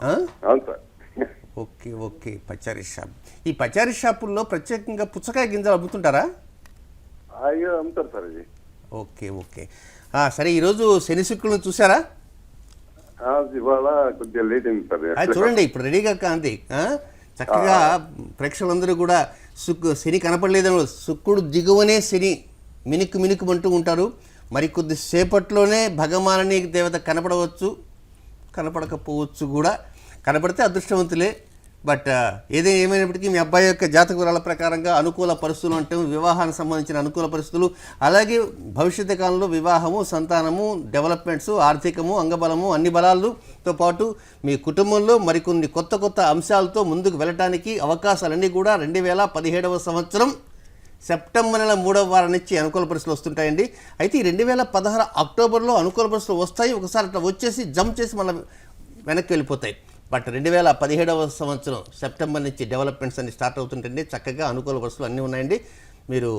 ఆ? అవును sir. Okay okay, పచారీ షాప్. ఈ పచారీ షాపుల్లో ప్రత్యేకంగా పుచ్చకాయ గింజలు అమ్ముతుంటారా? అయ్యో అమ్ముతారు సార్ అది. Okay okay. సరే, ఈరోజు శని శుక్రులను చూసారా? ఇవాళ కొద్దిగా లేట్ అయింది సార్. అది చూడండి, ఇప్పుడు రెడీగా కాంతి చక్కగా ప్రేక్షకులందరూ కూడా శని కనపడలేదని శుక్రుడు దిగువనే శని మినుకు మినుకుమంటూ ఉంటారు. మరి కొద్దిసేపట్లోనే భగవాని దేవత కనపడవచ్చు, కనపడకపోవచ్చు కూడా. కనపడితే అదృష్టవంతులే. బట్ ఏమైనప్పటికీ మీ అబ్బాయి యొక్క జాతక వివరాల ప్రకారంగా అనుకూల పరిస్థితులు అంటే వివాహానికి సంబంధించిన అనుకూల పరిస్థితులు, అలాగే భవిష్యత్తు కాలంలో వివాహము, సంతానము, డెవలప్మెంట్స్, ఆర్థికము, అంగబలము, అన్ని బలాలతో పాటు మీ కుటుంబంలో మరికొన్ని కొత్త కొత్త అంశాలతో ముందుకు వెళ్ళటానికి అవకాశాలన్నీ కూడా 2017వ సంవత్సరం సెప్టెంబర్ నెల 3వ వారం నుంచి అనుకూల పరిస్థితులు వస్తుంటాయండి. అయితే ఈ 2016 అక్టోబర్లో అనుకూల పరిస్థితులు వస్తాయి. ఒకసారి అట్లా వచ్చేసి జంప్ చేసి మళ్ళీ వెనక్కి వెళ్ళిపోతాయి. బట్ 2017వ సంవత్సరం సెప్టెంబర్ నుంచి డెవలప్మెంట్స్ అన్ని స్టార్ట్ అవుతుంటండి. చక్కగా అనుకూల పరిస్థితులు అన్నీ ఉన్నాయండి. మీరు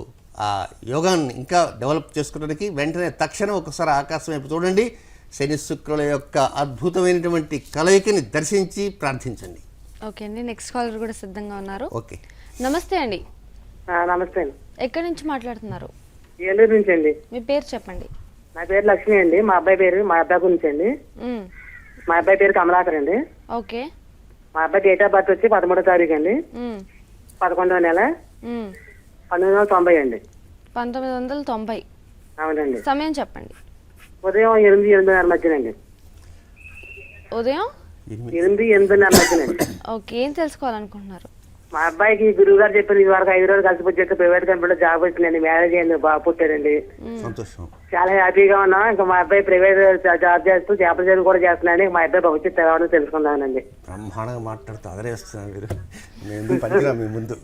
ఆ యోగాన్ని ఇంకా డెవలప్ చేసుకోవడానికి వెంటనే తక్షణం ఒకసారి ఆకాశం వైపు చూడండి. శని శుక్రుల యొక్క అద్భుతమైనటువంటి కలయికని దర్శించి ప్రార్థించండి. ఓకే అండి, నెక్స్ట్ కాలర్ కూడా సిద్ధంగా ఉన్నారు. ఓకే, నమస్తే అండి. నమస్తే అండి. ఎక్కడి నుంచి మాట్లాడుతున్నారు? ఏలూరు నుంచి అండి. మీ పేరు చెప్పండి. నా పేరు లక్ష్మి అండి. మా అబ్బాయి గురించి అండి. మా అబ్బాయి పేరు కమలాకర్ అండి. ఓకే. మా అబ్బాయి డేట్ ఆఫ్ బర్త్ వచ్చి 13వ తారీఖు అండి, 11వ నెల 1990 అండి. 1990. అవునండి. సమయం చెప్పండి. ఉదయం 8-8:30 మధ్యనండి. ఉదయం 8-8:30 మధ్యనండి. ఓకే, ఏం తెలుసుకోవాలనుకుంటున్నారు? మా అబ్బాయికి గురువు గారు చెప్పారు ఇది వరకు 5 రోజులు కలిసి వచ్చాక ప్రైవేట్ కంపెనీలో జాబ్ వచ్చిందండి. మ్యారేజ్ అయింది, బాగా పుట్టాడండి. సంతోషం. చాలా హ్యాపీగా ఉన్నాం. ఇంకా మా అబ్బాయి ప్రైవేట్ జాబ్ చేస్తూ చేపల చదువు కూడా చేస్తున్నాడు. మా అబ్బాయి భవిష్యత్తు ఎలా ఉందో తెలుసుకుందామనండి. బ్రహ్మాండంగా మాట్లాడుతూ అదరేస్తున్నాను మీరు. మేము పనికిరా మీ ముందు.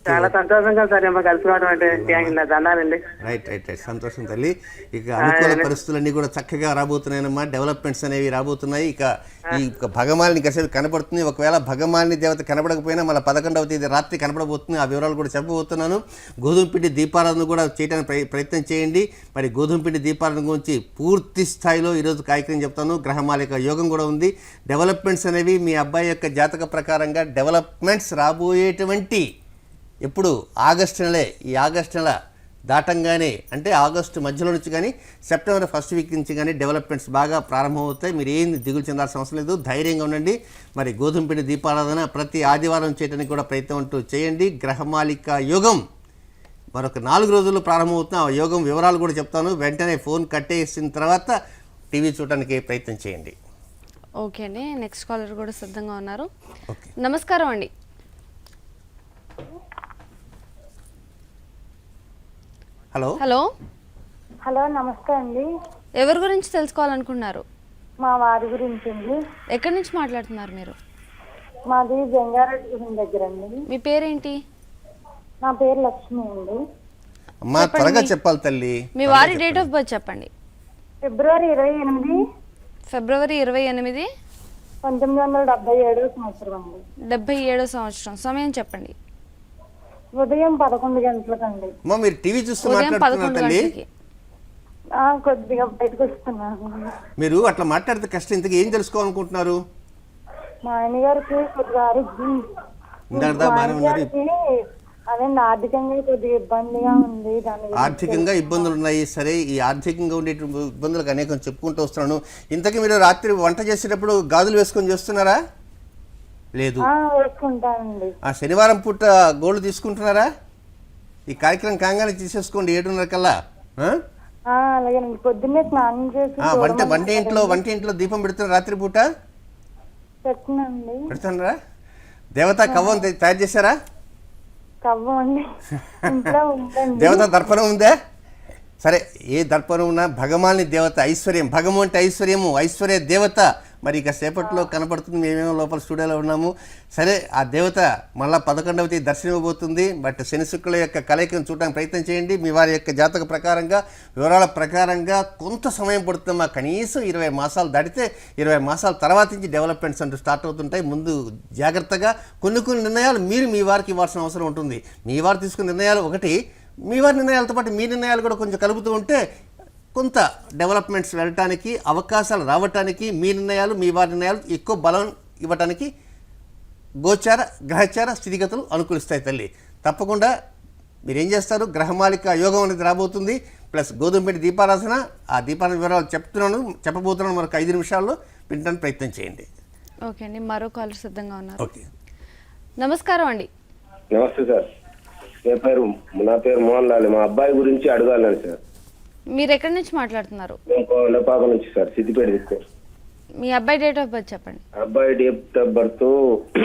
చాలా సంతోషంగా సార్ మిమ్మల్ని కలుసుకోవడం అంటే దండాలండి. రైట్ రైట్ రైట్, సంతోషం తల్లి. ఇక అనుకూల పరిస్థితులన్నీ కూడా చక్కగా రాబోతున్నాయన్నమా. డెవలప్మెంట్స్ అనేవి రాబోతున్నాయి. ఇక ఈ భగమాలిని కాసేపు కనపడుతుంది. ఒకవేళ భగమాలిని దేవత కనపడకపోయినా మళ్ళీ 11వ తేదీ రాత్రి కనపడబోతుంది. ఆ వివరాలు కూడా చెప్పబోతున్నాను. గోధుమ పిండి దీపారాధన కూడా చేయడానికి ప్రయత్నం చేయండి. మరి గోధుమ పిండి దీపారాధన గురించి పూర్తి స్థాయిలో ఈరోజు కార్యక్రమం చెప్తాను. గ్రహమాలిక యోగం కూడా ఉంది. డెవలప్మెంట్స్ అనేవి మీ అబ్బాయి యొక్క జాతక ప్రకారంగా డెవలప్మెంట్స్ రాబోయేటువంటి ఎప్పుడు ఆగస్టు నెలే. ఈ ఆగస్టు నెల దాటంగానే అంటే ఆగస్టు మధ్యలో నుంచి కానీ సెప్టెంబర్ ఫస్ట్ వీక్ నుంచి కానీ డెవలప్మెంట్స్ బాగా ప్రారంభమవుతాయి. మీరు ఏం దిగులు చెందాల్సిన అవసరం లేదు, ధైర్యంగా ఉండండి. మరి గోధుమ పిండి దీపారాధన ప్రతి ఆదివారం చేయడానికి కూడా ప్రయత్నం అంటూ చేయండి. గ్రహమాలిక యోగం మరొక 4 రోజుల్లో ప్రారంభమవుతుంది. ఆ యోగం వివరాలు కూడా చెప్తాను. వెంటనే ఫోన్ కట్టేసిన తర్వాత టీవీ చూడడానికి ప్రయత్నం చేయండి. ఓకే అండి, నెక్స్ట్ కాలర్ కూడా సిద్ధంగా ఉన్నారు. ఓకే, నమస్కారం అండి. హలో హలో హలో, నమస్తే అండి. ఎవరి గురించి తెలుసుకోవాలనుకున్నారు? మా వారి గురించి అండి. ఎక్కడి నుంచి మాట్లాడుతున్నారు మీరు? మాది జంగారెడ్డి దగ్గర అండి. మీ పేరేంటి? నా పేరు లక్ష్మి అండి. అమ్మా త్వరగా చెప్పాలి తల్లి. మీ వారి డేట్ ఆఫ్ బర్త్ చెప్పండి. ఫిబ్రవరి 28, ఫిబ్రవరి 28, 1977 సంవత్సరం అండి. 77వ సంవత్సరం. సమయం చెప్పండి. ఉదయం 11 గంటలకండి. అమ్మా మీరు టీవీ చూస్తూ ఉదయం మాట్లాడుతున్నారు 11 తల్లి. గంటలకి. కొద్దిగా బయటకు వస్తున్నాను. మీరు అట్లా మాట్లాడితే కష్టం. ఇంతకీ ఏం తెలుసుకోవాలనుకుంటున్నారు? మా ఆయన గారికి కొద్దిగా ఆరోగ్యం, అదే ఆర్థికంగా కొద్దిగా ఇబ్బందిగా ఉంది. ఆర్థికంగా ఇబ్బందులు ఉన్నాయి. సరే, ఈ ఆర్థికంగా ఉండే ఇబ్బందులకు అనేకం చెప్పుకుంటూ వస్తున్నాను. ఇంతకీ మీరు రాత్రి వంట చేసేటప్పుడు గాజులు వేసుకొని చేస్తున్నారా? లేదు. వేసుకుంటానండి. శనివారం పూట గోల్డ్ తీసుకుంటున్నారా? ఈ కార్యక్రమం కాగానే తీసేసుకోండి 7:30 కల్లా. అలాగే పొద్దున్నే స్నానం చేసి వంట ఇంట్లో దీపం పెడుతున్నారు రాత్రి పూట? పెడుతున్నారా? దేవతా కవ్వం తయారు చేశారా? కవ్వం అండి ఇంట్లో ఉందండి. దేవతా దర్పణం ఉందా? సరే, ఏ దర్పణం ఉన్నా భగవాని దేవత ఐశ్వర్యం. భగము అంటే ఐశ్వర్యము, ఐశ్వర్య దేవత. మరి ఇక సేపట్లో కనపడుతుంది. మేమేమో లోపల స్టూడియోలో ఉన్నాము. సరే, ఆ దేవత మళ్ళీ 11వ తేదీ దర్శనం ఇవ్వబోతుంది. బట్ శని శుక్రుల యొక్క కలయికను చూడడానికి ప్రయత్నం చేయండి. మీ వారి యొక్క జాతక ప్రకారంగా వివరాల ప్రకారంగా కొంత సమయం పడుతుందమ్మా. కనీసం 20 మాసాలు దాటితే 20 మాసాల తర్వాత నుంచి డెవలప్మెంట్స్ అంటూ స్టార్ట్ అవుతుంటాయి. ముందు జాగ్రత్తగా కొన్ని నిర్ణయాలు మీరు మీ వారికి ఇవ్వాల్సిన అవసరం ఉంటుంది. మీ వారు తీసుకున్న నిర్ణయాలు ఒకటి, మీ వారి నిర్ణయాలతో పాటు మీ నిర్ణయాలు కూడా కొంచెం కలుపుతూ ఉంటే కొంత డెవలప్మెంట్స్ వెళ్ళటానికి, అవకాశాలు రావటానికి, మీ నిర్ణయాలు మీ వారి నిర్ణయాలు ఎక్కువ బలం ఇవ్వటానికి గోచార గ్రహచార స్థితిగతులు అనుకూలిస్తాయి తల్లి. తప్పకుండా మీరేం చేస్తారు, గ్రహమాలిక యోగం అనేది రాబోతుంది, ప్లస్ గోధుమపిండి దీపారాధన. ఆ దీపారాధన వివరాలు చెప్పబోతున్నాను మరొక 5 నిమిషాల్లో, వినడానికి ప్రయత్నం చేయండి. ఓకే అండి, మరో కాలర్ సిద్ధంగా ఉన్నారు. ఓకే, నమస్కారం అండి. నమస్తే సార్. నా పేరు మోహన్ లాల్. మా అబ్బాయి గురించి అడగాలని సార్. మీరు ఎక్కడి నుంచి మాట్లాడుతున్నారు? మేము కొండపాక నుంచి సార్, సిద్దిపేట తీసుకొచ్చి. మీ అబ్బాయి డేట్ ఆఫ్ బర్త్ చెప్పండి. అబ్బాయి డేట్ ఆఫ్ బర్త్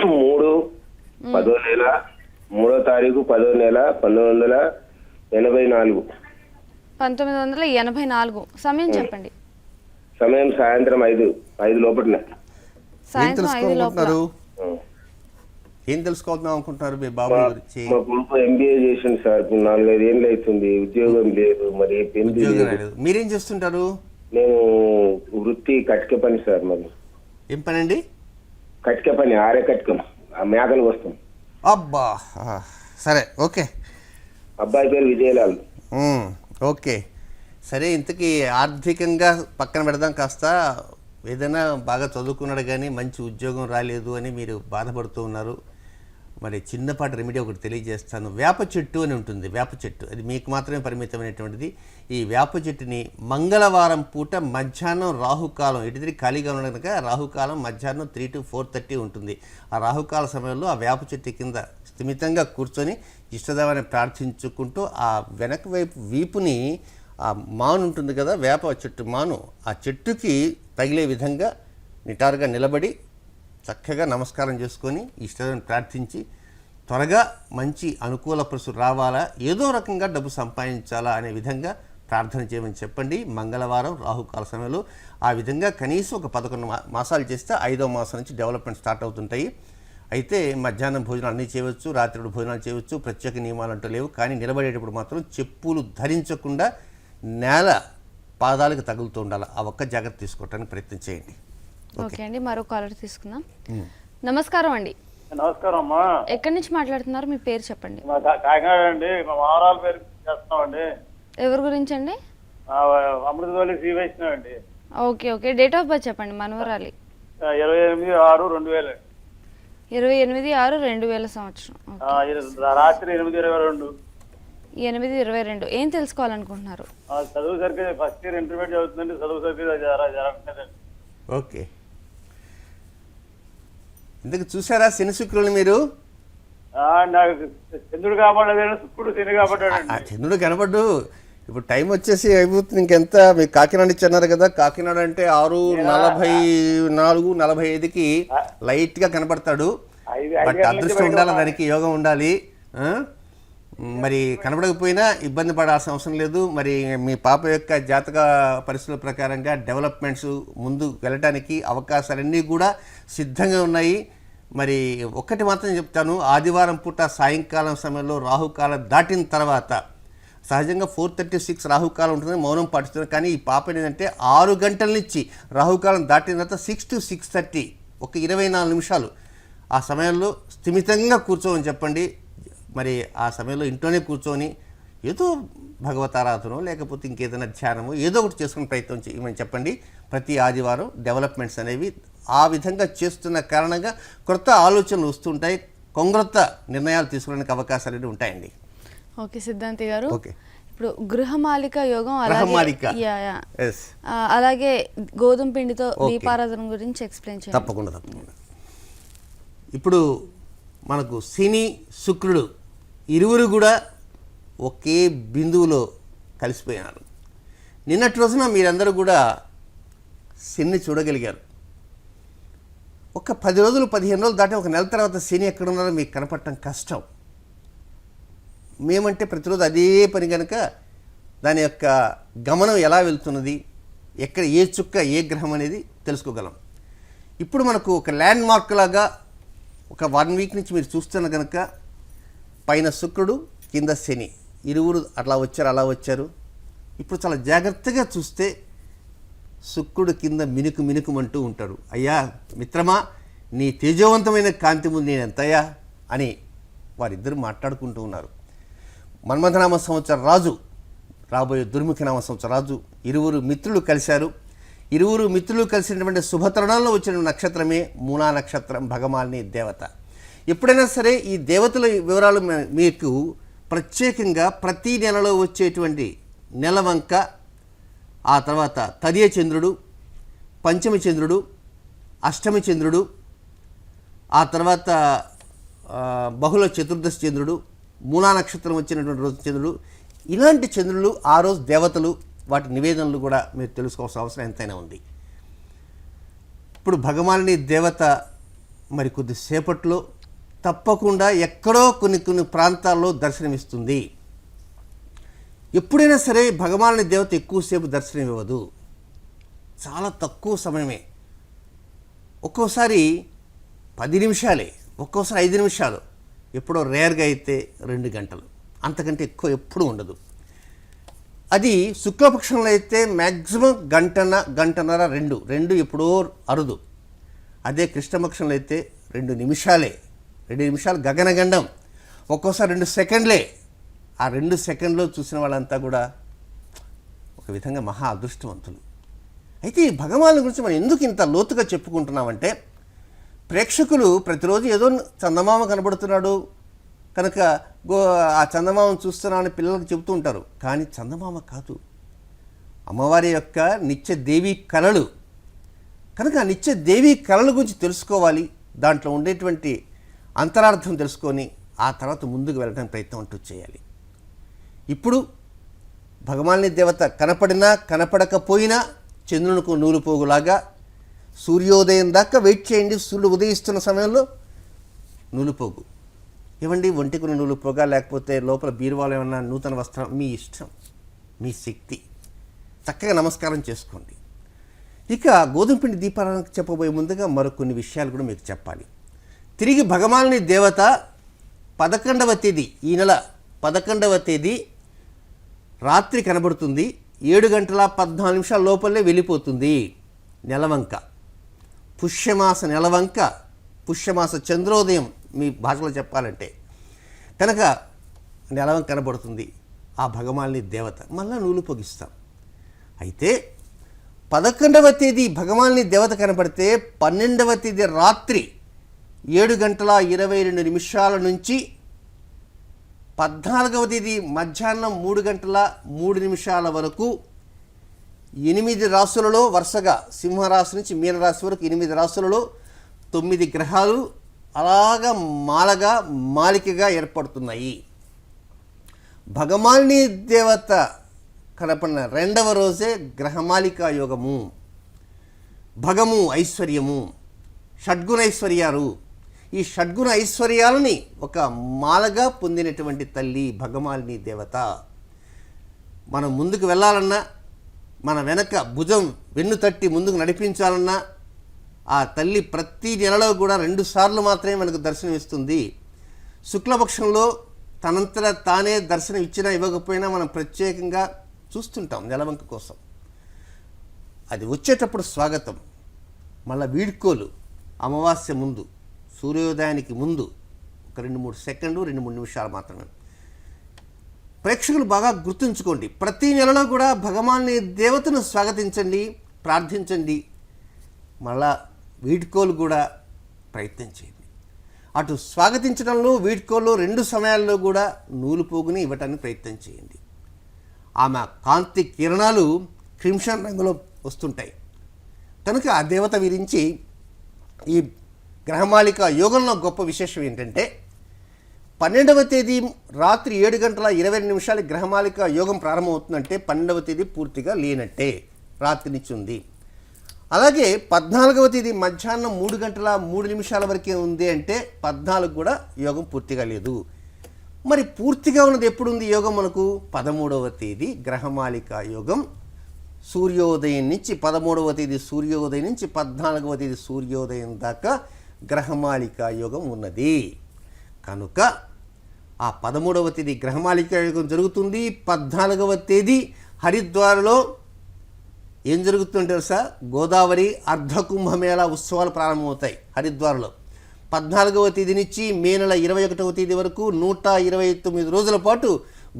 3/10/1984. 1984. సమయం చెప్పండి. సమయం సాయంత్రం 5 లోపల. సాయంత్రం 5 లోపల. ఏం తెలుసుకోవాలని అనుకుంటున్నారు మీ బాబు గురించి? మా కొడుకు ఎంబీఏ చేసింది సార్, 4-5 ఏళ్ళు అవుతుంది, ఉద్యోగం లేదు. మరి ఉద్యోగం లేదు. మీరేం చేస్తుంటారు? నేను వృత్తి కటిక పని సార్. మరి ఏం పని అండి? కటిక పని, ఆరే కటికం, మేకలు వస్తాం. అబ్బా, సరే, ఓకే. అబ్బాయి పేరు విజయలాల్. ఓకే, సరే. ఇంతకీ ఆర్థికంగా పక్కన పెడదాం కాస్త. ఏదైనా బాగా చదువుకున్నాడు కానీ మంచి ఉద్యోగం రాలేదు అని మీరు బాధపడుతూ ఉన్నారు. మరి చిన్నపాటి రెమెడీ ఒకటి తెలియజేస్తాను. వేప చెట్టు అని ఉంటుంది. వేప చెట్టు అది మీకు మాత్రమే పరిమితమైనటువంటిది. ఈ వేప చెట్టుని మంగళవారం పూట మధ్యాహ్నం రాహుకాలం, ఎటుదిరి ఖాళీగా ఉన్న కనుక రాహుకాలం మధ్యాహ్నం 3 to 4:30 ఉంటుంది. ఆ రాహుకాల సమయంలో ఆ వేప చెట్టు కింద స్థిమితంగా కూర్చొని ఇష్టదేవాన్ని ప్రార్థించుకుంటూ ఆ వెనక వైపు వీపుని ఆ మాను ఉంటుంది కదా, వేప చెట్టు మాను, ఆ చెట్టుకి తగిలే విధంగా నిటారుగా నిలబడి చక్కగా నమస్కారం చేసుకొని ఇష్టదేవాన్ని ప్రార్థించి త్వరగా మంచి అనుకూల పరిస్థితులు రావాలా, ఏదో రకంగా డబ్బు సంపాదించాలా అనే విధంగా ప్రార్థన చేయమని చెప్పండి. మంగళవారం రాహుకాల సమయంలో ఆ విధంగా కనీసం ఒక 11 మాసాలు చేస్తే 5వ మాసం నుంచి డెవలప్మెంట్ స్టార్ట్ అవుతుంటాయి. అయితే మధ్యాహ్నం భోజనాలు అన్నీ చేయవచ్చు, రాత్రి భోజనాలు చేయవచ్చు, ప్రత్యేక నియమాలు అంటూ లేవు. కానీ నిలబడేటప్పుడు మాత్రం చెప్పులు ధరించకుండా నేల పాదాలకు తగులుతూ ఉండాలి. ఆ ఒక్క జాగ్రత్త తీసుకోవడానికి ప్రయత్నం చేయండి. ఓకే అండి, మరో కాలర్ తీసుకుందాం. నమస్కారం అండి. నమస్కారం అమ్మా. ఎక్కడి నుంచి మాట్లాడుతున్నారు? మీ పేరు చెప్పండి. కాకినాడ అండి. మా మామరాల పేరు చేస్తున్నామండి. ఎవరి గురించి అండి? అమృతవల్లి శ్రీ వైష్ణవ్ అండి. Okay okay, date of birth చెప్పండి. మనవరాలి 28/6/2000. 28/6/2000 సంవత్సరం. రాత్రి 8:22. 8/22. ఏం తెలుసుకోవాలనుకుంటున్నారు? చదువు సరిగ్గా ఫస్ట్ ఇయర్ ఇంటర్మీడియట్ అవుతుందండి. చదువు సరిగ్గా జరగట్లేదండి. ఓకే, ఇందుకు చూసారా శని శుక్రులు మీరు? నాకు చంద్రుడు కాబట్టాడు, శుక్రుడు శని కాబట్టాడండి. చంద్రుడు కనపడ్డు. ఇప్పుడు టైం వచ్చేసి అయిపోతుంది. ఇంకెంత మీకు కాకినాడ ఇచ్చన్నారు కదా, కాకినాడ అంటే 6:44-45కి లైట్గా కనపడతాడు. బట్ అదృష్టం ఉండాలి, దానికి యోగం ఉండాలి. మరి కనపడకపోయినా ఇబ్బంది పడాల్సిన అవసరం లేదు. మరి మీ పాప యొక్క జాతక పరిస్థితుల ప్రకారంగా డెవలప్మెంట్స్ ముందు వెళ్ళటానికి అవకాశాలన్నీ కూడా సిద్ధంగా ఉన్నాయి. మరి ఒక్కటి మాత్రం చెప్తాను, ఆదివారం పూట సాయంకాలం సమయంలో రాహుకాలం దాటిన తర్వాత సహజంగా 4:36 రాహుకాలం ఉంటుంది, మౌనం పాటిస్తున్నారు. కానీ ఈ పాప ఏంటంటే 6 గంటల నుంచి రాహుకాలం దాటిన తర్వాత 6 to 6:30 ఒక 24 నిమిషాలు ఆ సమయంలో స్థిమితంగా కూర్చోమని చెప్పండి. మరి ఆ సమయంలో ఇంట్లోనే కూర్చొని ఏదో భగవతారాధన లేకపోతే ఇంకేదైనా ధ్యానము ఏదో ఒకటి చేసుకునే ప్రయత్నం చేయమని చెప్పండి. ప్రతి ఆదివారం డెవలప్మెంట్స్ అనేవి ఆ విధంగా చేస్తున్న కారణంగా కొత్త ఆలోచనలు వస్తుంటాయి, కొంగొత్త నిర్ణయాలు తీసుకోవడానికి అవకాశాలు అనేవి ఉంటాయండి. ఓకే సిద్ధాంతి గారు, ఓకే. ఇప్పుడు గృహమాలిక యోగం అలాగే గోధుమ పిండితో దీపారాధన గురించి ఎక్స్ప్లెయిన్ చేయండి. తప్పకుండా. ఇప్పుడు మనకు శని శుక్రుడు ఇరువురు కూడా ఒకే బిందువులో కలిసిపోయినారు. నిన్నటి రోజున మీరందరూ కూడా శని చూడగలిగారు. ఒక 10 రోజులు 15 రోజులు దాటి ఒక నెల తర్వాత శని ఎక్కడున్నారో మీకు కనపడటం కష్టం. మేమంటే ప్రతిరోజు అదే పని కనుక దాని యొక్క గమనం ఎలా వెళ్తున్నది, ఎక్కడ ఏ చుక్క ఏ గ్రహం అనేది తెలుసుకోగలం. ఇప్పుడు మనకు ఒక ల్యాండ్ మార్క్ లాగా ఒక 1 వీక్ నుంచి మీరు చూస్తున్న కనుక పైన శుక్రుడు కింద శని ఇరువురు అలా వచ్చారు. ఇప్పుడు చాలా జాగ్రత్తగా చూస్తే శుక్రుడు కింద మినుకుమంటూ ఉంటాడు. అయ్యా మిత్రమా, నీ తేజవంతమైన కాంతి ముందు నేను ఎంతయ్యా అని వారిద్దరు మాట్లాడుకుంటూ ఉన్నారు. మన్మథనామ సంవత్సర రాజు, రాబోయే దుర్ముఖి నామ సంవత్సర రాజు ఇరువురు మిత్రులు కలిశారు. ఇరువురు మిత్రులు కలిసినటువంటి శుభతరుణంలో వచ్చిన నక్షత్రమే మూలా నక్షత్రం, భగమాలిని దేవత. ఎప్పుడైనా సరే ఈ దేవతల వివరాలు మీకు ప్రత్యేకంగా ప్రతి నెలలో వచ్చేటువంటి నెలవంక, ఆ తర్వాత తదియ చంద్రుడు, పంచమి చంద్రుడు, అష్టమి చంద్రుడు, ఆ తర్వాత బహుళ చతుర్దశి చంద్రుడు, మూలా నక్షత్రం వచ్చినటువంటి రోజు చంద్రుడు, ఇలాంటి చంద్రులు ఆ రోజు దేవతలు, వాటి నివేదనలు కూడా మీరు తెలుసుకోవాల్సిన అవసరం ఎంతైనా ఉంది. ఇప్పుడు భగవానుని దేవత మరి కొద్దిసేపట్లో తప్పకుండా ఎక్కడో కొన్ని ప్రాంతాల్లో దర్శనమిస్తుంది. ఎప్పుడైనా సరే భగవానుని దేవత ఎక్కువసేపు దర్శనం ఇవ్వదు, చాలా తక్కువ సమయమే. ఒక్కోసారి 10 నిమిషాలే, ఒక్కోసారి 5 నిమిషాలు, ఎప్పుడో రేర్గా అయితే 2 గంటలు, అంతకంటే ఎక్కువ ఎప్పుడూ ఉండదు. అది శుక్లపక్షంలో అయితే మ్యాక్సిమం గంటన్నర, రెండు ఎప్పుడో అరుదు. అదే కృష్ణపక్షంలో అయితే 2 నిమిషాలే, 2 నిమిషాలు గగనగండం, ఒక్కోసారి 2 సెకండ్లే. ఆ 2 సెకండ్లో చూసిన వాళ్ళంతా కూడా ఒక విధంగా మహా అదృష్టవంతులు. అయితే ఈ భగవాను గురించి మనం ఎందుకు ఇంత లోతుగా చెప్పుకుంటున్నామంటే, ప్రేక్షకులు ప్రతిరోజు ఏదో చందమామ కనబడుతున్నాడు కనుక ఆ చందమామను చూస్తున్నామని పిల్లలకు చెబుతూ ఉంటారు. కానీ చందమామ కాదు, అమ్మవారి యొక్క నిత్య దేవీ కళలు. కనుక ఆ నిత్య దేవీ కళల గురించి తెలుసుకోవాలి, దాంట్లో ఉండేటువంటి అంతరార్థం తెలుసుకొని ఆ తర్వాత ముందుకు వెళ్ళడానికి ప్రయత్నం అంటూ చేయాలి. ఇప్పుడు భగవాని దేవత కనపడినా కనపడకపోయినా చంద్రునికి నూలుపోగులాగా సూర్యోదయం దాకా వెయిట్ చేయండి. సూర్యుడు ఉదయిస్తున్న సమయంలో నూలుపోగు ఇవ్వండి, ఒంటికున్న నూలుపోగా, లేకపోతే లోపల బీరువాలో ఏమన్నా నూతన వస్త్రం, మీ ఇష్టం, మీ శక్తి. చక్కగా నమస్కారం చేసుకోండి. ఇక గోధుమ పిండి దీపారాధనకు చెప్పబోయే ముందుగా మరికొన్ని విషయాలు కూడా మీకు చెప్పాలి. తిరిగి భగవానుని దేవత 11వ తేదీ, ఈ నెల 11వ తేదీ రాత్రి కనబడుతుంది. 7:14 లోపలే వెళ్ళిపోతుంది. నెలవంక, పుష్యమాస నెలవంక, పుష్యమాస చంద్రోదయం మీ భాషలో చెప్పాలంటే. కనుక నెలవంక కనబడుతుంది, ఆ భగవానుని దేవత. మళ్ళా నూలు పొగిస్తాం. అయితే 11వ తేదీ భగవానుని దేవత కనబడితే 12వ తేదీ రాత్రి 7:22 నుంచి 14వ తేదీ మధ్యాహ్నం 3:03 వరకు 8 రాశులలో వరుసగా సింహరాశి నుంచి మీనరాశి వరకు 8 రాశులలో 9 గ్రహాలు అలాగా మాలికగా ఏర్పడుతున్నాయి. భగవానుని దేవత కనపడిన 2వ రోజే గ్రహమాలికా యోగము. భగము ఐశ్వర్యము, షడ్గుణ ఐశ్వర్యాలు. ఈ షడ్గుణ ఐశ్వర్యాలని ఒక మాలగా పొందినటువంటి తల్లి భగవానుని దేవత. మనం ముందుకు వెళ్ళాలన్నా, మన వెనక భుజం వెన్ను తట్టి ముందుకు నడిపించాలన్నా ఆ తల్లి ప్రతి నెలలో కూడా 2 సార్లు మాత్రమే మనకు దర్శనం ఇస్తుంది. శుక్లపక్షంలో తనంతట తానే దర్శనం ఇచ్చినా ఇవ్వకపోయినా మనం ప్రత్యేకంగా చూస్తుంటాం నెలవంక కోసం. అది వచ్చేటప్పుడు స్వాగతం, మళ్ళీ వీడ్కోలు, అమావాస్య ముందు, సూర్యోదయానికి ముందు ఒక 2-3 సెకండ్లు, 2-3 నిమిషాలు మాత్రమే. ప్రేక్షకులు బాగా గుర్తుంచుకోండి, ప్రతి నెలలో కూడా భగవానుని దేవతను స్వాగతించండి, ప్రార్థించండి. మళ్ళా వీడ్కోలు కూడా ప్రయత్నం చేయండి. అటు స్వాగతించడంలో, వీడ్కోలు 2 సమయాల్లో కూడా నూలుపోగుని ఇవ్వటానికి ప్రయత్నం చేయండి. ఆమె కాంతి కిరణాలు క్రిమ్షన్ రంగులో వస్తుంటాయి. కనుక ఆ దేవత గురించి ఈ గ్రహమాలిక యోగంలో గొప్ప విశేషం ఏంటంటే, 12వ తేదీ రాత్రి 7:22 గ్రహమాలిక యోగం ప్రారంభమవుతుందంటే 12వ తేదీ పూర్తిగా లేనట్టే, రాత్రి నుంచి ఉంది. అలాగే 14వ తేదీ మధ్యాహ్నం 3:03 వరకే ఉంది అంటే 14 కూడా యోగం పూర్తిగా లేదు. మరి పూర్తిగా ఉన్నది ఎప్పుడు ఉంది యోగం మనకు? 13వ తేదీ గ్రహమాలిక యోగం. సూర్యోదయం నుంచి 13వ తేదీ సూర్యోదయం నుంచి 14వ తేదీ సూర్యోదయం దాకా గ్రహమాలిక యోగం ఉన్నది. కనుక ఆ 13వ తేదీ గ్రహమాలిక యోగం జరుగుతుంది. 14వ తేదీ హరిద్వార్లో ఏం జరుగుతుందంటే తెలుసా? గోదావరి అర్ధకుంభమేళా ఉత్సవాలు ప్రారంభమవుతాయి హరిద్వార్లో. 14వ తేదీ నుంచి మే నెల 21వ తేదీ వరకు 129 రోజుల పాటు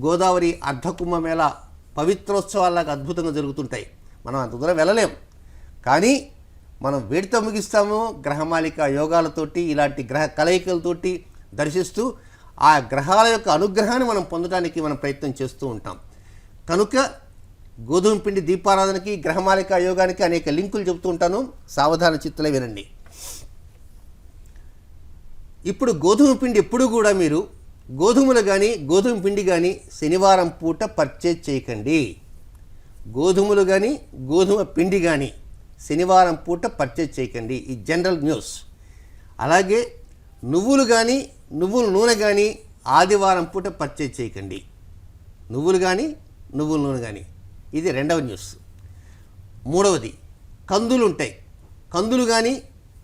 గోదావరి అర్ధకుంభమేళా పవిత్రోత్సవాలాగా అద్భుతంగా జరుగుతుంటాయి. మనం అంత దూరం వెళ్ళలేం, కానీ మనం వేడితో ముగిస్తాము. గ్రహమాలిక యోగాలతోటి ఇలాంటి గ్రహ కలయికలతోటి దర్శిస్తూ ఆ గ్రహాల యొక్క అనుగ్రహాన్ని మనం పొందడానికి మనం ప్రయత్నం చేస్తూ ఉంటాం. కనుక గోధుమ పిండి దీపారాధనకి గ్రహమాలిక యోగానికి అనేక లింకులు చెబుతూ ఉంటాను, సావధాన చిత్తులే వినండి. ఇప్పుడు గోధుమ పిండి ఎప్పుడు కూడా మీరు గోధుమలు కానీ గోధుమ పిండి కానీ శనివారం పూట పర్చేజ్ చేయకండి. గోధుమలు కానీ గోధుమ పిండి కానీ శనివారం పూట పర్చేజ్ చేయకండి, ఈ జనరల్ న్యూస్. అలాగే నువ్వులు కానీ నువ్వుల నూనె కానీ ఆదివారం పూట పర్చేజ్ చేయకండి. నువ్వులు కానీ నువ్వుల నూనె కానీ, ఇది రెండవ న్యూస్. మూడవది, కందులు ఉంటాయి, కందులు కానీ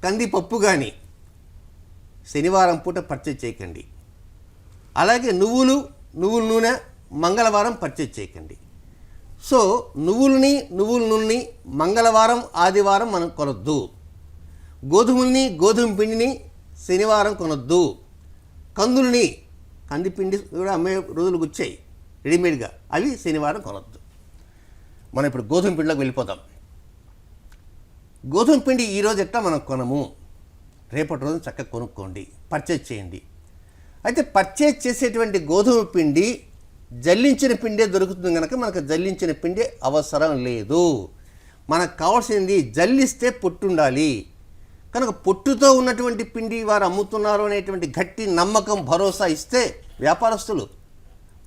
కందిపప్పు కానీ శనివారం పూట పర్చేజ్ చేయకండి. అలాగే నువ్వుల నూనె మంగళవారం పర్చేజ్ చేయకండి. సో నువ్వుల నూనెని మంగళవారం ఆదివారం మనం కొనొద్దు. గోధుమల్ని గోధుమ పిండిని శనివారం కొనొద్దు. కందిపిండి కూడా అమ్మే రోజులు వచ్చాయి రెడీమేడ్గా, అవి శనివారం కొనొద్దు. మనం ఇప్పుడు గోధుమ పిండిలోకి వెళ్ళిపోతాం. గోధుమ పిండి ఈరోజు ఎట్లా మనం కొనము, రేపటి రోజు చక్కగా కొనుక్కోండి, పర్చేజ్ చేయండి. అయితే పర్చేజ్ చేసేటువంటి గోధుమ పిండి జల్లించిన పిండే దొరుకుతుంది కనుక మనకు జల్లించిన పిండి అవసరం లేదు. మనకు కావాల్సింది జల్లిస్తే పొట్టు ఉండాలి. కనుక పొట్టుతో ఉన్నటువంటి పిండి వారు అమ్ముతున్నారు అనేటువంటి గట్టి నమ్మకం భరోసా ఇస్తే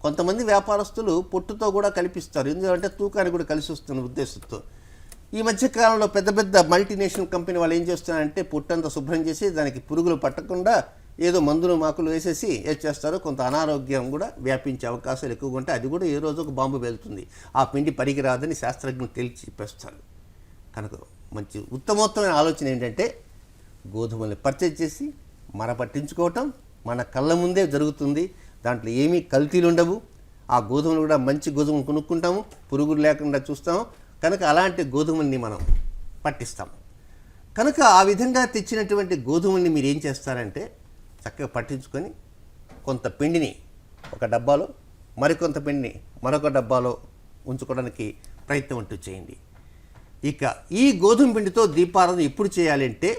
కొంతమంది వ్యాపారస్తులు పొట్టుతో కూడా కల్పిస్తారు, ఎందుకంటే తూకానికి కూడా కలిసి వస్తున్న ఉద్దేశంతో. ఈ మధ్యకాలంలో పెద్ద పెద్ద మల్టీనేషనల్ కంపెనీ వాళ్ళు ఏం చేస్తున్నారంటే పొట్టంతా శుభ్రం చేసి దానికి పురుగులు పట్టకుండా ఏదో మందులు మాకులు వేసేసి చేస్తారు. కొంత అనారోగ్యం కూడా వ్యాపించే అవకాశాలు ఎక్కువగా ఉంటాయి. అది కూడా ఏ రోజు ఒక బాంబు వెళ్తుంది, ఆ పిండి పనికిరాదని శాస్త్రజ్ఞులు తేల్చి చెప్పేస్తారు. కనుక మంచి ఉత్తమోత్తమైన ఆలోచన ఏంటంటే గోధుమల్ని పర్చేజ్ చేసి పట్టించుకోవటం మన కళ్ళ ముందే జరుగుతుంది. దాంట్లో ఏమీ కల్తీలు ఉండవు. ఆ గోధుమలు కూడా మంచి గోధుమలు కొనుక్కుంటాము, పురుగులు లేకుండా చూస్తాము. కనుక అలాంటి గోధుమల్ని మనం పట్టిస్తాం. కనుక ఆ విధంగా తెచ్చినటువంటి గోధుమల్ని మీరు ఏం చేస్తారంటే చక్కగా పట్టించుకొని కొంత పిండిని ఒక డబ్బాలో, మరికొంత పిండిని మరొక డబ్బాలో ఉంచుకోవడానికి ప్రయత్నం అంటూ చేయండి. ఇక ఈ గోధుమ పిండితో దీపారాధన ఎప్పుడు చేయాలి అంటే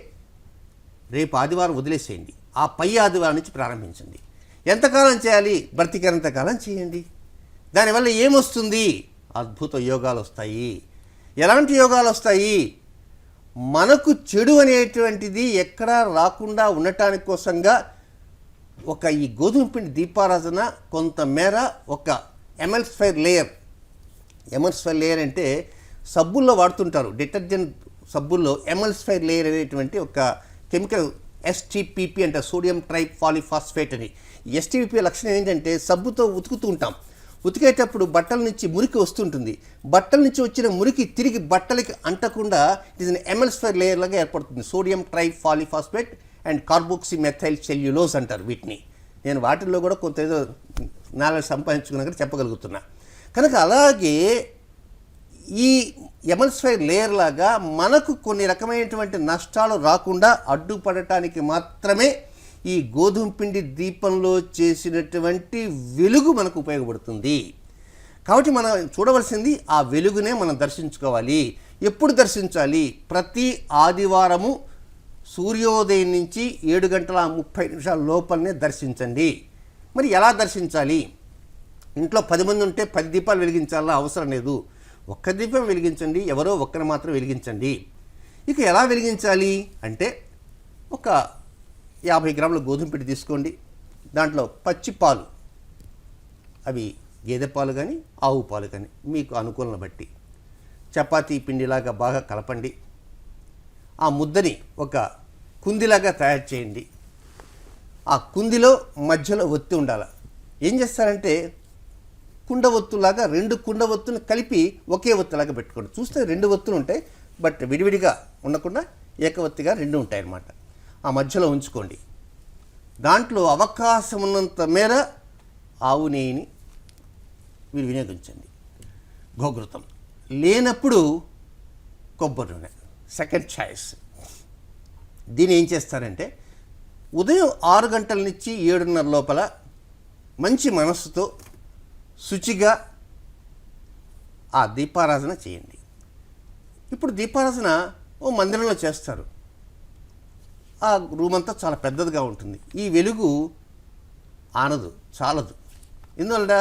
రేపు ఆదివారం వదిలేసేయండి, ఆ పై ఆదివారం నుంచి ప్రారంభించండి. ఎంతకాలం చేయాలి? బ్రతికేంతకాలం చేయండి. దానివల్ల ఏమొస్తుంది? అద్భుత యోగాలు వస్తాయి. ఎలాంటి యోగాలు వస్తాయి? మనకు చెడు అనేటువంటిది ఎక్కడా రాకుండా ఉండటానికి కోసంగా ఈ గోధుమ పిండి దీపారాధన కొంతమేర ఒక ఎమల్సిఫైర్ లేయర్ అంటే సబ్బుల్లో వాడుతుంటారు, డిటర్జెంట్ సబ్బుల్లో ఎమల్సిఫైర్ లేయర్ అనేటువంటి ఒక కెమికల్ STPP అంటే సోడియం ట్రైపాలిఫాస్ఫేట్ అని. STPP లక్షణం ఏంటంటే సబ్బుతో ఉతుకుతూ ఉంటాం, ఉతికేటప్పుడు బట్టల నుంచి మురికి వస్తుంటుంది. బట్టల నుంచి వచ్చిన మురికి తిరిగి బట్టలకి అంటకుండా ఇట్ ఈస్ ఎమల్సిఫైర్ లేయర్ లాగా ఏర్పడుతుంది. సోడియం ట్రైపాలిఫాస్ఫేట్ అండ్ కార్బోక్సిమెథైల్ సెల్యులోజ్ అంటారు వీటిని. నేను వాటిల్లో కూడా కొంత ఏదో నాలెడ్జ్ సంపాదించుకున్నాక చెప్పగలుగుతున్నా. కనుక అలాగే ఈ ఎమల్సిఫైర్ లేయర్ లాగా మనకు కొన్ని రకమైనటువంటి నష్టాలు రాకుండా అడ్డుపడటానికి మాత్రమే ఈ గోధుమ పిండి దీపంలో చేసినటువంటి వెలుగు మనకు ఉపయోగపడుతుంది. కాబట్టి మనం చూడవలసింది ఆ వెలుగునే మనం దర్శించుకోవాలి. ఎప్పుడు దర్శించాలి? ప్రతి ఆదివారము సూర్యోదయం నుంచి 7:30 లోపలనే దర్శించండి. మరి ఎలా దర్శించాలి? ఇంట్లో 10 మంది ఉంటే 10 దీపాలు వెలిగించాలా? అవసరం లేదు, ఒక్క దీపం వెలిగించండి, ఎవరో ఒక్కరు మాత్రం వెలిగించండి. ఇక ఎలా వెలిగించాలి అంటే ఒక 50 గ్రాముల గోధుమ పిండి తీసుకోండి, దాంట్లో పచ్చి పాలు, అవి గేదె పాలు కానీ ఆవు పాలు కానీ మీకు అనుకూలం బట్టి చపాతీ పిండిలాగా బాగా కలపండి. ఆ ముద్దని ఒక కుందిలాగా తయారు చేయండి. ఆ కుందిలో మధ్యలో ఒత్తి ఉండాలి. ఏం చేస్తారంటే కుండ ఒత్తులాగా 2 కుండ ఒత్తులు కలిపి ఒకే ఒత్తులాగా పెట్టుకోండి. చూస్తే 2 ఒత్తులు ఉంటాయి, బట్ విడివిడిగా ఉండకుండా ఏకవత్తిగా 2 ఉంటాయి అన్నమాట. ఆ మధ్యలో ఉంచుకోండి. దాంట్లో అవకాశం ఉన్నంత మేర ఆవు నెయ్యిని మీరు వినియోగించండి. గోఘృతం లేనప్పుడు కొబ్బరి నూనె సెకండ్ చాయిస్. దీన్ని ఏం చేస్తారంటే ఉదయం 6 గంటల నుంచి 7:30 లోపల మంచి మనస్సుతో శుచిగా ఆ దీపారాధన చేయండి. ఇప్పుడు దీపారాధన ఓ మందిరంలో చేస్తారు. ఆ రూమ్ అంతా చాలా పెద్దదిగా ఉంటుంది. ఈ వెలుగు ఆనదు, చాలదు. ఎందువల్ల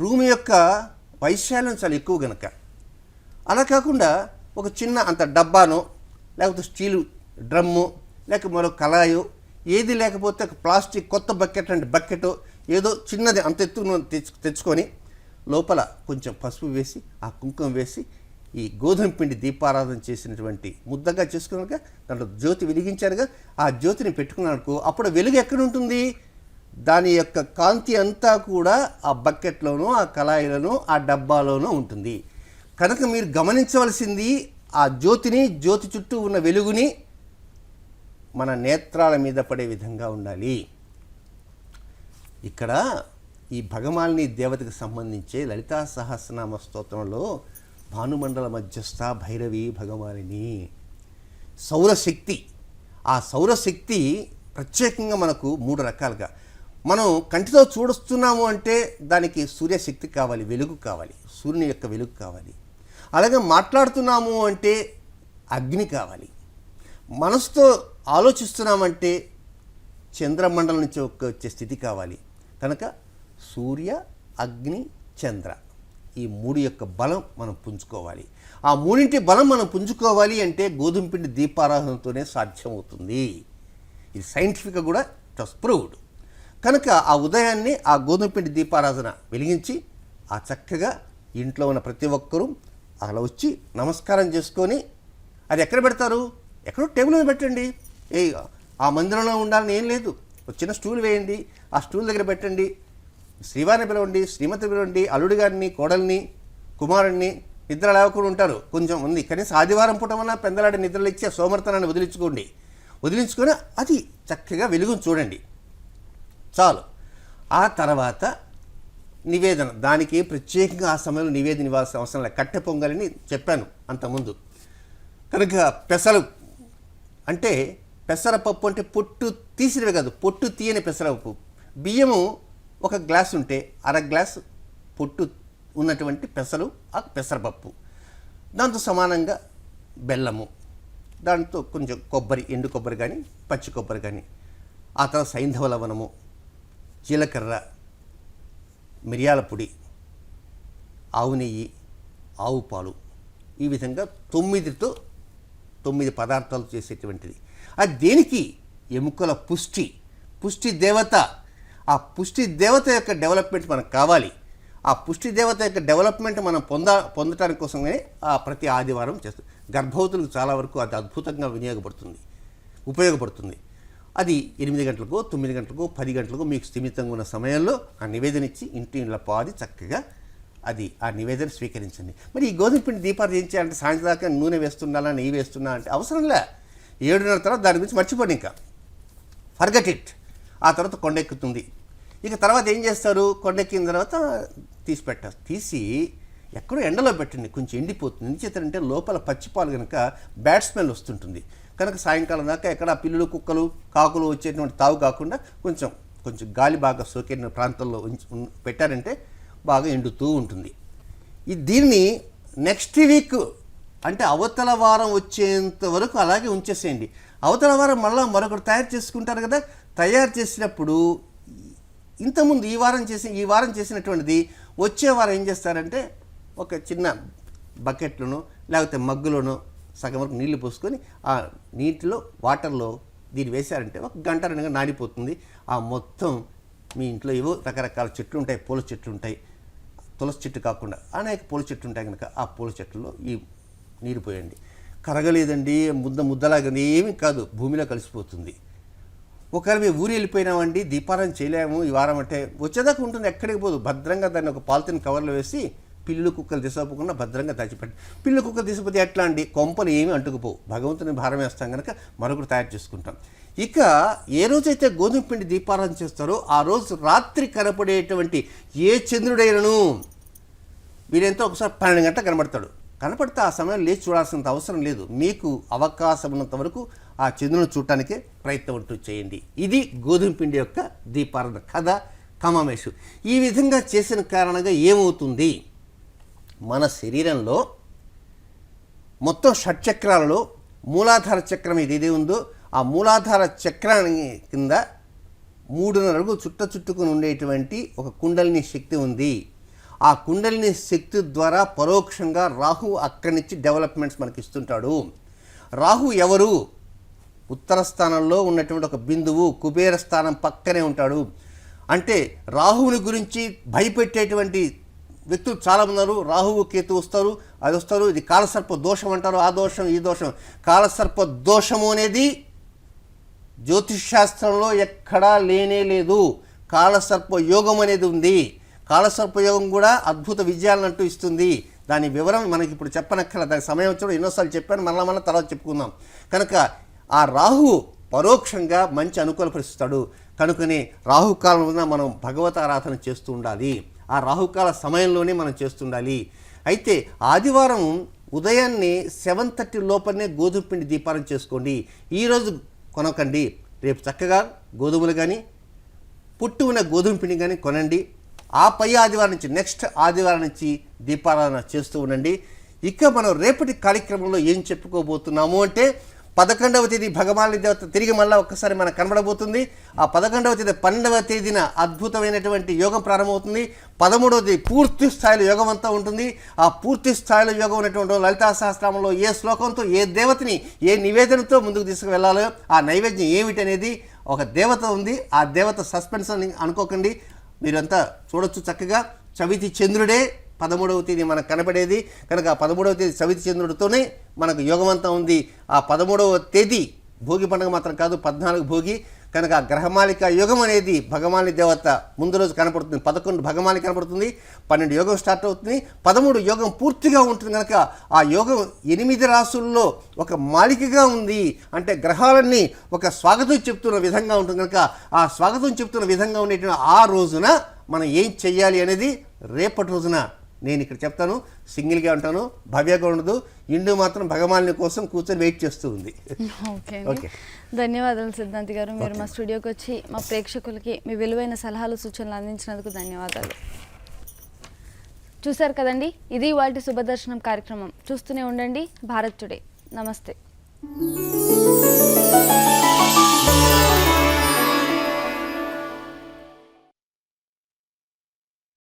రూమ్ యొక్క వైశాల్యం చాలా ఎక్కువ గనక. అలా కాకుండా ఒక చిన్న అంత డబ్బానో లేకపోతే స్టీలు డ్రమ్ము లేక మరో కళాయో ఏది లేకపోతే ఒక ప్లాస్టిక్ కొత్త బకెట్ అంటే బకెట్ ఏదో చిన్నది అంత ఎత్తున తెచ్చుకొని లోపల కొంచెం పసుపు వేసి ఆ కుంకుమ వేసి ఈ గోధుమ పిండి దీపారాధన చేసినటువంటి ముద్దగా చేసుకున్నాక దాంట్లో జ్యోతి వెలిగించారుగా ఆ జ్యోతిని పెట్టుకున్నాడుకో అప్పుడు వెలుగు ఎక్కడ ఉంటుంది? దాని యొక్క కాంతి అంతా కూడా ఆ బకెట్లోనూ ఆ కళాయిలోనూ ఆ డబ్బాలోనూ ఉంటుంది. కనుక మీరు గమనించవలసింది ఆ జ్యోతిని, జ్యోతి చుట్టూ ఉన్న వెలుగుని మన నేత్రాల మీద పడే విధంగా ఉండాలి. ఇక్కడ ఈ భగమాలిని దేవతకు సంబంధించే లలితా సహస్రనామ స్తోత్రంలో భానుమండల మధ్యస్థ భైరవి భగమాలిని సౌరశక్తి. ఆ సౌరశక్తి ప్రత్యేకంగా మనకు 3 రకాలుగా మనం కంటితో చూడుస్తున్నాము అంటే దానికి సూర్యశక్తి కావాలి, వెలుగు కావాలి, సూర్యుని యొక్క వెలుగు కావాలి. అలాగే మాట్లాడుతున్నాము అంటే అగ్ని కావాలి. మనసుతో ఆలోచిస్తున్నామంటే చంద్రమండలం నుంచి వచ్చే స్థితి కావాలి. కనుక సూర్య, అగ్ని, చంద్ర ఈ 3 యొక్క బలం మనం పుంజుకోవాలి. ఆ 3 బలం మనం పుంజుకోవాలి అంటే గోధుమ పిండి దీపారాధనతోనే సాధ్యమవుతుంది. ఇది సైంటిఫిక్గా కూడా ఇట్ వాస్ ప్రూవ్డ్. కనుక ఆ ఉదయాన్నే ఆ గోధుమ పిండి దీపారాధన వెలిగించి ఆ చక్కగా ఇంట్లో ఉన్న ప్రతి ఒక్కరూ అలా వచ్చి నమస్కారం చేసుకొని అది ఎక్కడ పెడతారు? ఎక్కడో టేబుల్ మీద పెట్టండి. ఆ మందిరంలో ఉండాలని ఏం లేదు. ఒక చిన్న స్టూల్ వేయండి, ఆ స్టూల్ దగ్గర పెట్టండి. శ్రీవారిని పిలవండి, శ్రీమతిని పిలవండి, అల్లుడి గారిని, కోడల్ని, కుమారుణ్ణి. నిద్ర లేవకుండా ఉంటారు కొంచెం మంది. కనీసం ఆదివారం పూటమన్నా పెందలాడి నిద్రలు ఇచ్చి ఆ సోమర్తనాన్ని వదిలించుకొని అది చక్కగా వెలుగును చూడండి చాలు. ఆ తర్వాత నివేదన, దానికి ప్రత్యేకంగా ఆ సమయంలో నివేదన ఇవ్వాల్సిన అవసరం లేదు. కట్టె పొంగలని చెప్పాను అంతకుముందు. కనుక పెసలు అంటే పెసరపప్పు అంటే పొట్టు తీసినవే కాదు, పొట్టు తీయని పెసరపప్పు. బియ్యము 1 గ్లాసు ఉంటే 1/2 గ్లాసు పొట్టు ఉన్నటువంటి పెసలు ఆ పెసరపప్పు. దాంతో సమానంగా బెల్లము, దాంతో కొంచెం కొబ్బరి, ఎండు కొబ్బరి కానీ పచ్చి కొబ్బరి కానీ, ఆ తర్వాత సైంధవ లవణము, జీలకర్ర, మిరియాల పొడి, ఆవు నెయ్యి, ఆవు పాలు, ఈ విధంగా 9 పదార్థాలు చేసేటువంటిది. అది దేనికి? ఎముకల పుష్టి దేవత. ఆ పుష్టి దేవత యొక్క డెవలప్మెంట్ మనకు కావాలి. ఆ పుష్టి దేవత యొక్క డెవలప్మెంట్ మనం పొందటానికి కోసమే ప్రతి ఆదివారం చేస్తుంది. గర్భవతులకు చాలా వరకు అది అద్భుతంగా ఉపయోగపడుతుంది. అది 8 గంటలకో 9 గంటలకో 10 గంటలకో మీకు స్థిమితంగా ఉన్న సమయంలో ఆ నివేదన ఇచ్చి ఇంటిలో పాది చక్కగా అది ఆ నివేదన స్వీకరించండి. మరి ఈ గోధుమ పిండి దీపాలు ఏం చేయాలంటే సాయంత్రం దాకా నూనె వేస్తుండాలా, నెయ్యి వేస్తున్నా అంటే అవసరంలే. 7:30 తర్వాత దాని గురించి మర్చిపోండి, ఇంకా ఫర్గెట్ ఇట్. ఆ తర్వాత కొండెక్కుతుంది. ఇక తర్వాత ఏం చేస్తారు? కొండెక్కిన తర్వాత తీసి ఎక్కడో ఎండలో పెట్టండి, కొంచెం ఎండిపోతుంది. ఎందుచేతంటే లోపల పచ్చిపాలు కనుక బ్యాడ్ స్మెల్ వస్తుంటుంది. కనుక సాయంకాలం దాకా ఎక్కడ పిల్లులు, కుక్కలు, కాకులు వచ్చేటువంటి తావు కాకుండా కొంచెం గాలి బాగా సోకిన ప్రాంతంలో పెట్టారంటే బాగా ఎండుతూ ఉంటుంది. దీన్ని నెక్స్ట్ వీక్ అంటే అవతల వారం వచ్చేంత వరకు అలాగే ఉంచేసేయండి. అవతల వారం మళ్ళీ మరొకటి తయారు చేసుకుంటారు కదా. తయారు చేసినప్పుడు ఇంతకుముందు ఈ వారం చేసినటువంటిది వచ్చే వారం ఏం చేస్తారంటే ఒక చిన్న బకెట్లోనో లేకపోతే మగ్గులోనో సగం వరకు నీళ్లు పోసుకొని ఆ నీటిలో వాటర్లో దీన్ని వేశారంటే 1 గంట 2 గంటలు నానిపోతుంది. ఆ మొత్తం మీ ఇంట్లో ఏవో రకరకాల చెట్లు ఉంటాయి, పూల చెట్లు ఉంటాయి, తులసి చెట్టు కాకుండా అనేక పూల చెట్లు ఉంటాయి కనుక ఆ పూల చెట్లలో ఈ నీరు పోయండి. కరగలేదండి, ముద్దలాగా ఏమీ కాదు, భూమిలో కలిసిపోతుంది. ఒకవేళ మేము ఊరు వెళ్ళిపోయినామండి, దీపారాధన చేయలేము ఈ వారం అంటే వచ్చేదాకా ఉంటుంది, ఎక్కడికి పోదు. భద్రంగా దాన్ని ఒక పాలిథిన్ కవర్లో వేసి పిల్లు కుక్కలు తీసుకోకుండా భద్రంగా దాచిపెట్టి. పిల్లు కుక్కలు తీసిపోతే ఎట్లా అండి? కొంపలు ఏమీ అంటుకుపోవు. భగవంతుని భారం వేస్తాం కనుక మరొకటి తయారు చేసుకుంటాం. ఇక ఏ రోజైతే గోధుమ పిండి దీపారాధన చేస్తారో ఆ రోజు రాత్రి కనపడేటువంటి ఏ చంద్రుడైనను వీరెంతో ఒకసారి 12 గంటలు కనపడితే ఆ సమయం లేచి చూడాల్సినంత అవసరం లేదు. మీకు అవకాశం ఉన్నంత వరకు ఆ చంద్రుని చూడటానికే ప్రయత్నం అంటూ చేయండి. ఇది గోధుమ పిండి యొక్క దీపారాధన కథ కమామేషు. ఈ విధంగా చేసిన కారణంగా ఏమవుతుంది? మన శరీరంలో మొత్తం షట్చక్రాలలో మూలాధార చక్రం ఇది ఉందో ఆ మూలాధార చక్రాన్ని కింద 3 అడుగులు చుట్టుకుని ఉండేటువంటి ఒక కుండలిని శక్తి ఉంది. ఆ కుండలిని శక్తి ద్వారా పరోక్షంగా రాహు అక్కడి నుంచి డెవలప్మెంట్స్ మనకి ఇస్తుంటాడు. రాహు ఎవరు? ఉత్తర స్థానంలో ఉన్నటువంటి ఒక బిందువు, కుబేర స్థానం పక్కనే ఉంటాడు. అంటే రాహువుని గురించి భయపెట్టేటువంటి వ్యక్తులు చాలామంది ఉన్నారు. రాహువు కేతు వస్తారు, అది వస్తారు, ఇది కాలసర్ప దోషం అంటారు, ఆ దోషం ఈ దోషం. కాలసర్ప దోషము అనేది జ్యోతిష్ శాస్త్రంలో ఎక్కడా లేనే లేదు. కాలసర్ప యోగం అనేది ఉంది. కాలసర్ప యోగం కూడా అద్భుత విజయాలను అంటూ ఇస్తుంది. దాని వివరం మనకి ఇప్పుడు చెప్పనక్కర్లేదు, దానికి సమయం వచ్చినప్పుడు ఎన్నోసార్లు చెప్పాను, మళ్ళా తర్వాత చెప్పుకుందాం. కనుక ఆ రాహు పరోక్షంగా మంచి అనుకూలపరుస్తాడు. కనుకనే రాహుకాలంలో మనం భగవత ఆరాధన చేస్తూ ఉండాలి. ఆ రాహుకాల సమయంలోనే మనం చేస్తుండాలి. అయితే ఆదివారం ఉదయాన్నే 7:30 లోపలనే గోధుమ పిండి దీపారం చేసుకోండి. ఈరోజు కొనకండి, రేపు చక్కగా గోధుమలు కానీ పుట్టు ఉన్న గోధుమ పిండి కానీ కొనండి. ఆ పై ఆదివారం నుంచి నెక్స్ట్ ఆదివారం నుంచి దీపారాధన చేస్తూ ఉండండి. ఇక మనం రేపటి కార్యక్రమంలో ఏం చెప్పుకోబోతున్నాము అంటే 11వ తేదీ భగవాని దేవత తిరిగి మళ్ళీ ఒక్కసారి మనకు కనబడబోతుంది. ఆ 11వ తేదీ 12వ తేదీన అద్భుతమైనటువంటి యోగం ప్రారంభమవుతుంది. 13వ తేదీ పూర్తి స్థాయిలో యోగం అంతా ఉంటుంది. ఆ పూర్తి స్థాయిలో యోగం ఉన్నటువంటి లలితా సహస్రనామంలో ఏ శ్లోకంతో ఏ దేవతని ఏ నివేదనతో ముందుకు తీసుకువెళ్ళాలో, ఆ నైవేద్యం ఏమిటనేది ఒక దేవత ఉంది. ఆ దేవత సస్పెన్స్ అని అనుకోకండి, మీరంతా చూడొచ్చు. చక్కగా చవితి చంద్రుడే 13వ తేదీ మనకు కనబడేది. కనుక ఆ 13వ తేదీ చవితి చంద్రుడితోనే మనకు యోగమంతా ఉంది. ఆ 13వ తేదీ భోగి పండుగ మాత్రం కాదు, 14 భోగి. కనుక ఆ గ్రహమాలిక యోగం అనేది భగవాని దేవత ముందు రోజు కనపడుతుంది. 11 భగమాలి కనపడుతుంది, 12 యోగం స్టార్ట్ అవుతుంది, 13 యోగం పూర్తిగా ఉంటుంది. కనుక ఆ యోగం 8 రాసుల్లో ఒక మాలికగా ఉంది. అంటే గ్రహాలన్నీ ఒక స్వాగతం చెప్తున్న విధంగా ఉంటుంది. కనుక ఆ స్వాగతం చెప్తున్న విధంగా ఉండేటువంటి ఆ రోజున మనం ఏం చెయ్యాలి అనేది రేపటి రోజున నేను ఇక్కడ చెప్తాను. సింగిల్గా ఉంటాను, భవ్యగా ఉండదు. ఇండు మాత్రం భగవాని కోసం కూర్చొని వెయిట్ చేస్తూ ఉంది. ఓకే, ధన్యవాదాలు సిద్ధాంతి గారు. మీరు మా స్టూడియోకి వచ్చి మా ప్రేక్షకులకి మీ విలువైన సలహాలు సూచనలు అందించినందుకు ధన్యవాదాలు. చూశారు కదండి, ఇది ఇవాల్టి శుభదర్శనం కార్యక్రమం. చూస్తూనే ఉండండి భారత్ టుడే. నమస్తే.